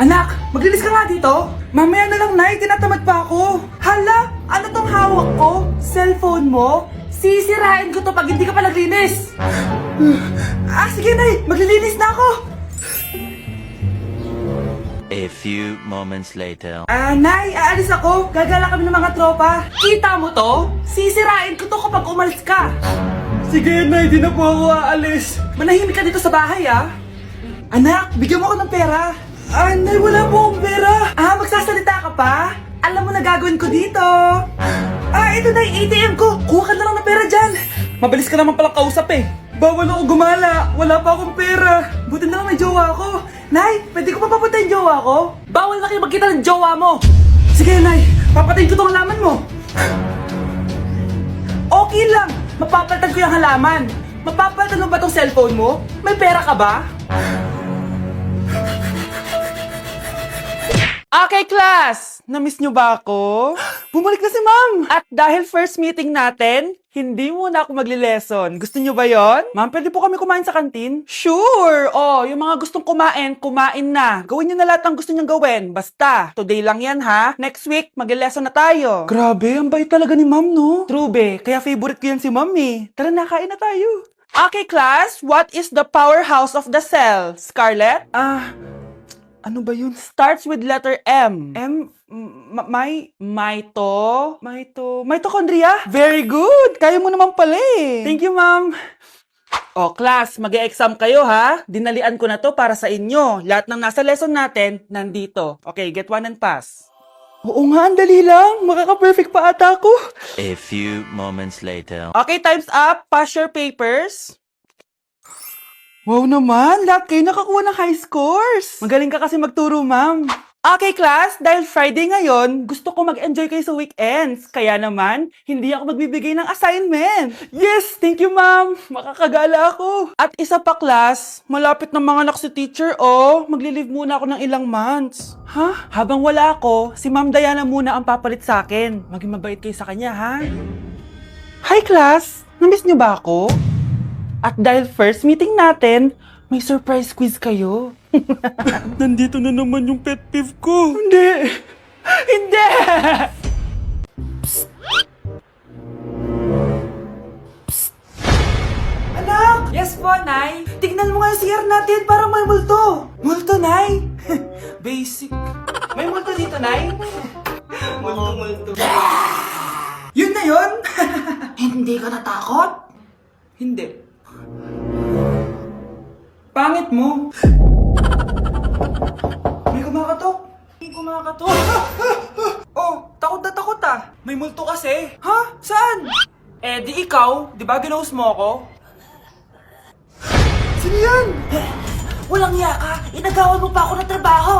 Anak, maglinis ka nga dito. Mamaya na lang, Nay. Tinatamad pa ako. Hala, ano tong hawak ko? Cellphone mo? Sisirain ko to pag hindi ka pa naglinis. Sige, Nay. Maglilinis na ako. A few moments later. Nay, aalis ako. Gagala kami ng mga tropa. Kita mo to? Sisirain ko to kapag umalis ka. Sige, Nay. Di na po ako aalis. Manahimik ka dito sa bahay, ah. Anak, bigyan mo ako ng pera. Nay, wala po akong pera. Magsasalita ka pa? Alam mo na gagawin ko dito. Ito na yung ATM ko. Kuha ka na lang ng pera dyan. Mabilis ka naman palang kausap eh. Bawal ako gumala. Wala pa akong pera. Buti na lang may jowa ako. Nay, pwede ko pa papatayin jowa ko? Bawal na kayo magkita ng jowa mo. Sige, Nay. Papatayin ko tong halaman mo. Okay lang. Mapapalitan ko yung halaman. Mapapalitan mo ba tong cellphone mo? May pera ka ba? Okay, class! Namiss nyo ba ako? Bumalik na si ma'am! At dahil first meeting natin, hindi muna ako magli-lesson. Gusto nyo ba yon? Ma'am, pwede po kami kumain sa kantin? Sure! Yung mga gustong kumain, kumain na. Gawin nyo na lahat ng gusto nyong gawin. Basta, today lang yan ha. Next week, magli-lesson na tayo. Grabe, ang bait talaga ni ma'am, no? True, be. Kaya favorite ko yan si ma'am eh. Tara na, kain na tayo. Okay, class. What is the powerhouse of the cell? Scarlett? Ano ba yun? Starts with letter M. Mitochondria? Very good! Kaya mo naman pala eh. Thank you, ma'am. Class, mag-e-exam kayo ha. Dinalian ko na to para sa inyo. Lahat ng nasa lesson natin, nandito. Okay, get one and pass. Oo nga, ang dali lang. Makaka-perfect pa ata ako. A few moments later. Okay, time's up. Pass your papers. Wow naman, lahat kayo nakakuha ng high scores. Magaling ka kasi magturo, ma'am. Okay, class, dahil Friday ngayon, gusto ko mag-enjoy kayo sa weekends. Kaya naman, hindi ako magbibigay ng assignment. Yes, thank you, ma'am. Makakagala ako. At isa pa, class, malapit na mga anak si teacher, magli-leave muna ako ng ilang months. Ha? Habang wala ako, si Ma'am Diana muna ang papalit sa akin. Maging mabait kayo sa kanya, ha? Hi, class. Namiss niyo ba ako? At dahil first meeting natin, may surprise quiz kayo. Nandito na naman yung pet peeve ko. Hindi! Hindi! Psst. Anak! Yes po, Nay. Tignan mo nga yung CR natin, parang may multo. Multo, Nay? Basic. May multo dito, Nay? Multo. Yun na yun? Hindi ka natakot? Hindi. Pangit mo. May kumakatok. Takot na takot ah. May multo kasi. Ha? Saan? Di ikaw. Di ba ginost mo ako? Sino yan? Walang iya ka. Inagawan mo pa ako ng trabaho.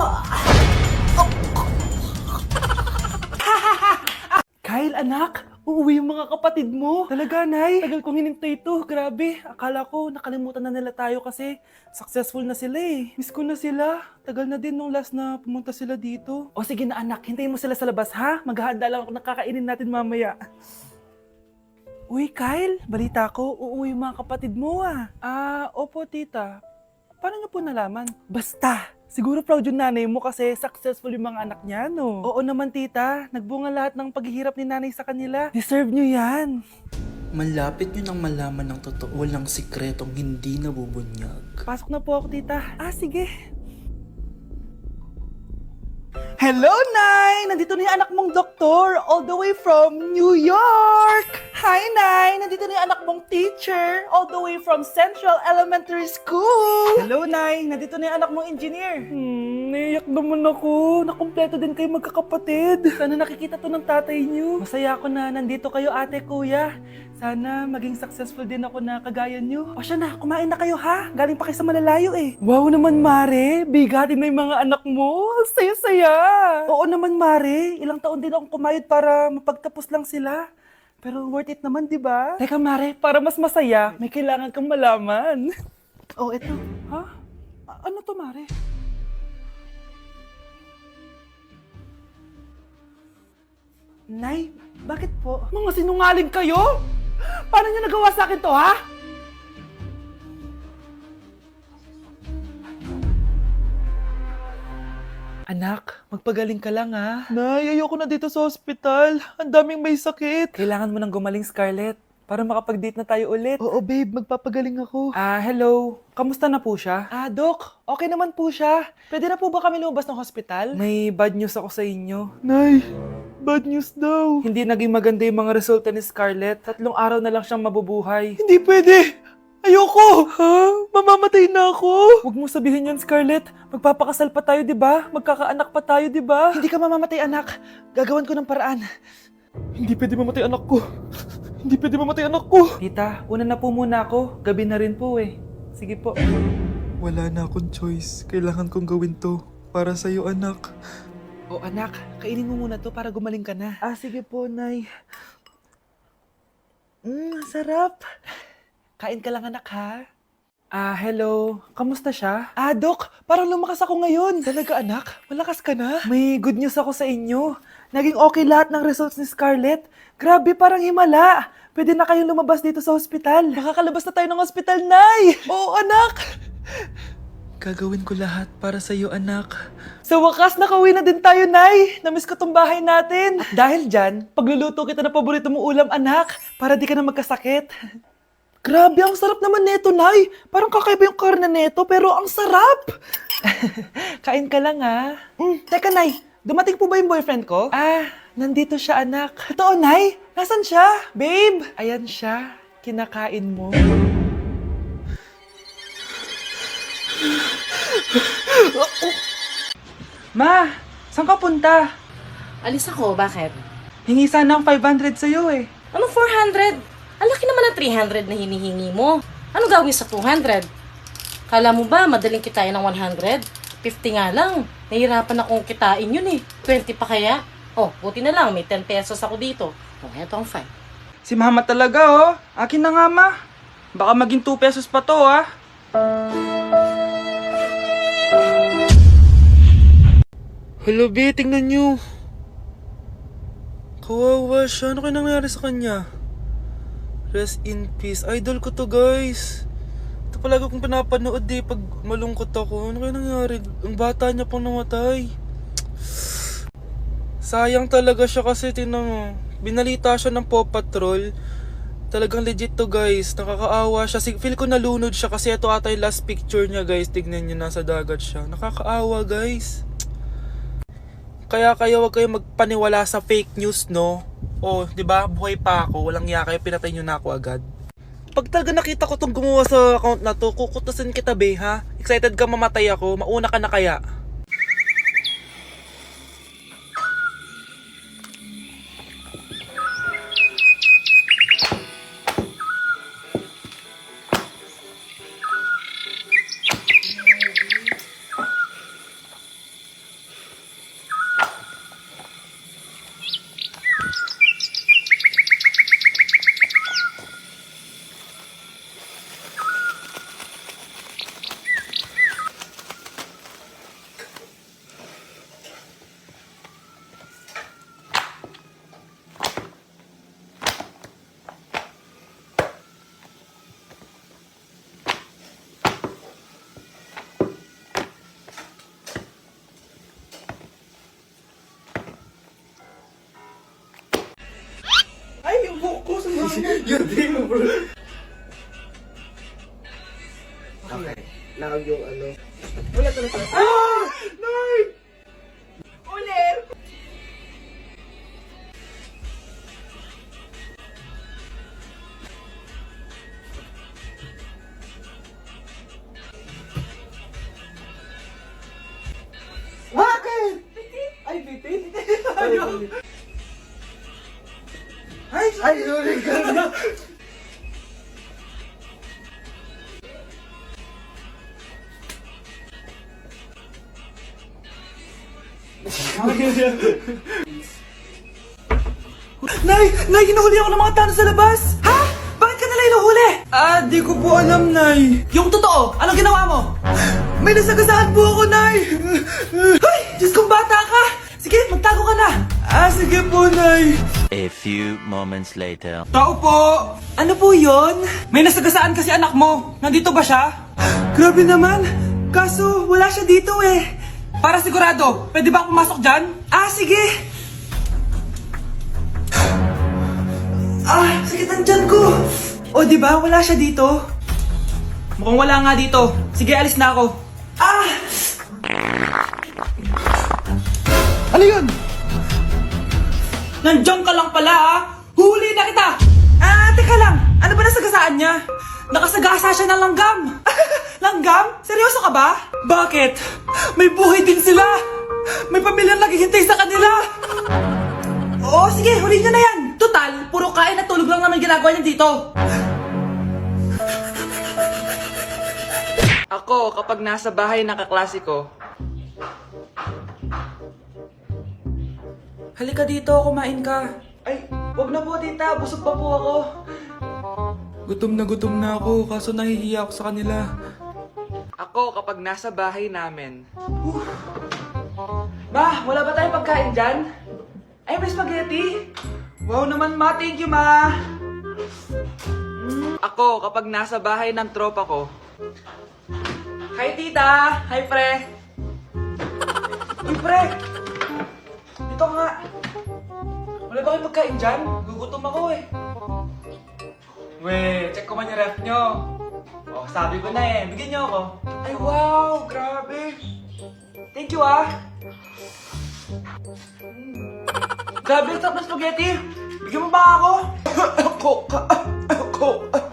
Kyle, anak. Uuwi yung mga kapatid mo. Talaga, Nay. Tagal kong hinintay ito. Grabe. Akala ko nakalimutan na nila tayo kasi successful na sila eh. Miss ko na sila. Tagal na din nung last na pumunta sila dito. Sige na, anak. Hintayin mo sila sa labas, ha? Maghahanda lang ako ng kakainin natin mamaya. Uy, Kyle. Balita ko, uuwi yung mga kapatid mo ah. Opo, tita. Paano niyo po nalaman? Basta! Siguro proud yung nanay mo kasi successful yung mga anak niya, no? Oo naman, tita. Nagbunga lahat ng paghihirap ni nanay sa kanila. Deserve nyo yan. Malapit nyo nang malaman ng totoo, walang sikretong hindi nabubunyag. Pasok na po ako, tita. Sige. Hello, Nay! Nandito na yung anak mong doktor all the way from New York! Hi, Nay! Nandito na yung anak mong teacher all the way from Central Elementary School! Hello, Nay! Nandito na yung anak mong engineer! Naiyak naman ako. Nakumpleto din kayo magkakapatid. Sana nakikita to ng tatay niyo. Masaya ako na nandito kayo, ate, kuya. Sana maging successful din ako na kagaya niyo. Siya na, kumain na kayo ha? Galing pa kayo sa malalayo eh. Wow naman, Mare. Bigatin na yung mga anak mo. Saya-saya. Oo naman, Mare. Ilang taon din akong kumayod para mapagtapos lang sila. Pero worth it naman, di ba? Teka, Mare, para mas masaya, may kailangan kang malaman. Ito. Ha? Ano to, Mare? Nay, bakit po? Mga sinungaling kayo? Paano niyo nagawa sa akin to, ha? Anak, magpagaling ka lang ha. Nay, ayoko na dito sa hospital. Ang daming may sakit. Kailangan mo nang gumaling, Scarlett, para makapag-date na tayo ulit. Oo, babe. Magpapagaling ako. Hello. Kamusta na po siya? Doc. Okay naman po siya. Pwede na po ba kami lumabas ng hospital? May bad news ako sa inyo. Nay, bad news daw. Hindi naging maganda yung mga resulta ni Scarlett. 3 araw na lang siyang mabubuhay. Hindi pwede! Ayoko! Ha? Mamamatay na ako! Huwag mo sabihin yan, Scarlett. Magpapakasal pa tayo, di ba? Magkakaanak pa tayo, di ba? Hindi ka mamamatay, anak. Gagawan ko ng paraan. Hindi pwede mamatay anak ko. Hindi pwede mamatay anak ko. Tita, una na po muna ako. Gabi na rin po eh. Sige po. Wala na akong choice. Kailangan kong gawin to. Para sa'yo, anak. O anak, kainin mo muna to para gumaling ka na. Sige po, Nay. Sarap. Kain ka lang, anak, ha? Hello. Kamusta siya? Dok, parang lumakas ako ngayon. Talaga, anak? Malakas ka na? May good news ako sa inyo. Naging okay lahat ng results ni Scarlett. Grabe, parang himala. Pwede na kayong lumabas dito sa hospital. Makakalabas na tayo ng hospital, Nay! Oo, anak! Gagawin ko lahat para sa'yo, anak. Sa wakas, nakauwi na din tayo, Nay. Namiss ko tong bahay natin. At dahil dyan, pagluluto kita ng paborito mong ulam, anak, para di ka na magkasakit. Grabe, ang sarap naman neto, Nay. Parang kakaiba yung karne neto, pero ang sarap. Kain ka lang, ha? Teka, Nay. Dumating po ba yung boyfriend ko? Nandito siya, anak. Totoo, Nay? Nasaan siya? Babe? Ayan siya. Kinakain mo. Ma, saan ka punta? Alis ako, bakit? Hingi sana ng 500 sa'yo eh. Ano 400? Ang laki naman ng 300 na hinihingi mo. Ano gawin sa 200? Kala mo ba madaling kitain ng 100? 50 nga lang. Nahihirapan akong kitain yun eh. 20 pa kaya? Buti na lang, may 10 pesos ako dito. Eto ang 5. Si mama talaga oh. Akin na nga, ma. Baka maging 2 pesos pa to ah. Hello, B. Tingnan nyo. Kawawa siya. Ano kaya nangyari sa kanya? Rest in peace. Idol ko to, guys. Ito palagi kong pinapanood pag malungkot ako. Ano kaya nangyari? Ang bata niya pang namatay. Sayang talaga siya kasi tinan mo. Binalita siya ng Paw Patrol. Talagang legit to, guys. Nakakaawa siya. Feel ko nalunod siya kasi ito ata yung last picture niya, guys. Tignan niyo, nasa dagat siya. Nakakaawa, guys. Kaya wag kayo magpaniwala sa fake news, no? 'Di ba? Buhay pa ako, walang iya kayo, pinatay niyo na ako agad. Pag talaga nakita ko tong gumawa sa account na to, kukutasin kita, be, ha? Excited ka mamatay ako, mauna ka na kaya. Yun, di mo, bro. Okay. Now yung ano. Ulit. Nay! Ulit! Bakit? Ay, bitin! Ay, sorry ka na. Nay, hinuhuli ako ng mga tanong sa labas! Ha? Bakit ka nila hinuhuli? Di ko po alam, Nay. Yung totoo, anong ginawa mo? May nasagasaan po ako, Nay! Ay, Diyos kong bata ka! Sige, magtago ka na! Sige po, Nay. A few moments later. Tao po! Ano po yon? May nasagasaan kasi anak mo. Nandito ba siya? Grabe naman. Kaso, wala siya dito eh. Para sigurado, pwede ba ako pumasok dyan? Ah, sige! Ah, sakit ang tiyan ko! O, di ba? Wala siya dito. Mukhang wala nga dito. Sige, alis na ako. Ah! Ano yun? Nandiyan ka lang pala, ah! Huli na kita! Ah, teka lang. Ano ba nasagasaan niya? Nakasagasa siya ng langgam. Langgam? Seryoso ka ba? Bakit? May buhay din sila. May pamilyang naghihintay sa kanila. Oo, sige, huli niyo na yan. Total, puro kain at tulog lang naman ginagawa niya dito. Ako, kapag nasa bahay ng kaklase ko. Halika dito, kumain ka. Ay, wag na po tita, busog pa po ako. Gutom na ako, kaso nahihiya ako sa kanila. Ako, kapag nasa bahay namin. Ma, wala ba tayong pagkain dyan? Ay, may spaghetti? Wow naman ma, thank you ma! Ako, kapag nasa bahay ng tropa ko. Hi tita! Hi pre! Uy pre! Dito nga! Wala ba kayong pagkain dyan? Gugutom ako eh. Weh, check ko man yung ref nyo. Oh, sabi ko na eh. Bigyan nyo ako. Ay wow! Grabe! Thank you ah! Grabe, ang sarap ng spaghetti! Bigyan mo ba ako?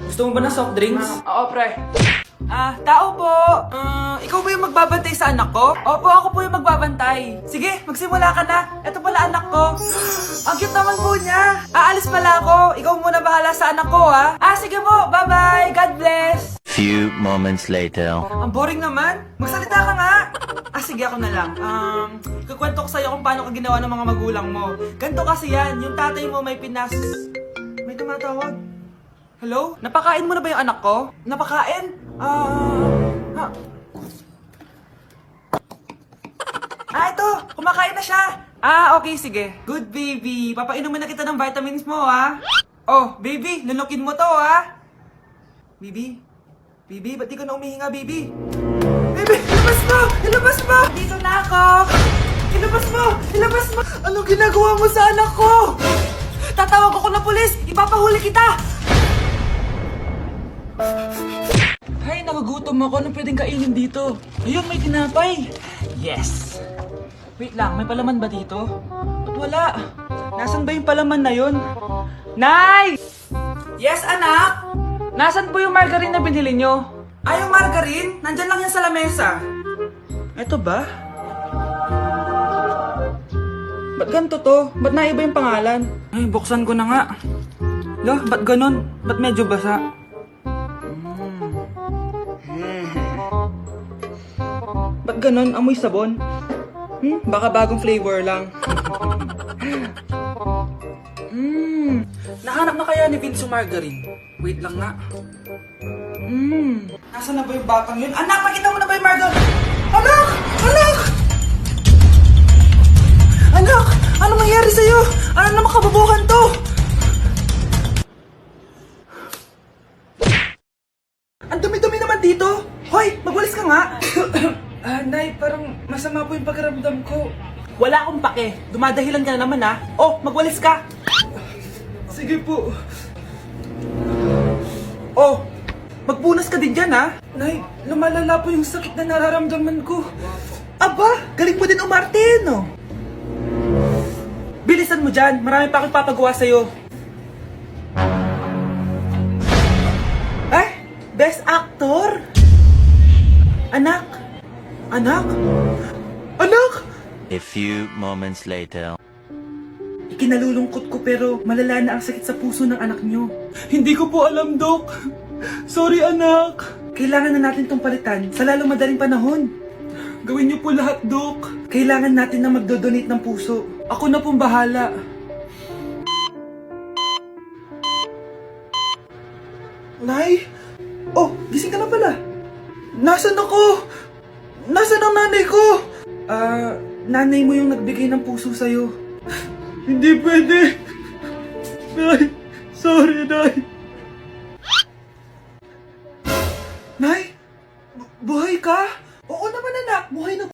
Gusto mo ba ng soft drinks? Oo, pre. Tao po! Ikaw ba yung magbabantay sa anak ko? Opo, ako po yung magbabantay. Sige, magsimula ka na. Ito pala anak ko. Ang cute naman po niya. Aalis pala ako. Ikaw muna bahala sa anak ko, ha? Sige po. Bye-bye. God bless. Few moments later. Ang boring naman. Magsalita ka nga. Sige, ako na lang. Kukwento ko sa'yo kung paano ka ginawa ng mga magulang mo. Ganto kasi yan. Yung tatay mo may May tumatawag. Hello? Napakain mo na ba yung anak ko? Napakain? Ito! Kumakain na siya! Okay, sige. Good baby. Papainumin na kita ng vitamins mo, ha? Oh, baby, lunukin mo to, ha? Baby? Baby, ba't di ka na umihinga, baby? Baby, ilabas mo! Ilabas mo! Dito na ako! Ilabas mo! Ilabas mo! Anong ginagawa mo sa anak ko? Tatawag ako ng pulis! Ipapahuli kita! Ay, nakagutom ako. Anong pwedeng kainin dito? Ayun, may tinapay. Yes! Wait lang, may palaman ba dito? Ba't wala? Nasaan ba yung palaman na yun? Nay! Yes, anak? Nasaan po yung margarine na binili nyo? Yung margarine? Nandyan lang yan sa lamesa. Eto ba? Ba't ganito to? Ba't naiba yung pangalan? Ay, buksan ko na nga. Lo, ba't ganun? Ba't medyo basa? Ba't ganun? Amoy sabon? Baka bagong flavor lang. Nahanap na kaya ni Vince yung margarine? Wait lang nga. Nasaan na ba yung batang yun? Anak, nakita mo na ba yung margarine? Anak! Anak! Anak! Ano mangyari sa'yo? Ano naman kababuhan to? Ang dumi-dumi naman dito! Hoy! Magwalis ka nga! Nay, parang masama po yung pakiramdam ko. Wala akong pake. Dumadahilan ka na naman, ha? Oh, magwalis ka! Sige po. Oh, magpunas ka din dyan, ha? Nay, lumalala po yung sakit na nararamdaman ko. Aba, galing mo din umarte, no? Bilisan mo dyan. Marami pa akong papagawa sa'yo. Best actor? Anak? Anak? Anak? A few moments later. Ikinalulungkot ko pero malala na ang sakit sa puso ng anak nyo. Hindi ko po alam, Dok. Sorry, anak. Kailangan na natin tong palitan sa lalong madaling panahon. Gawin niyo po lahat, Dok. Kailangan natin na magdodonate ng puso. Ako na pong bahala. Nay? Oh, gising ka na pala. Nasaan ako? Nasaan ang nanay ko? Nanay mo yung nagbigay ng puso sa'yo. Hindi pwede. Nay, sorry, Nay. Nay? Buhay ka? Oo naman, anak. Buhay na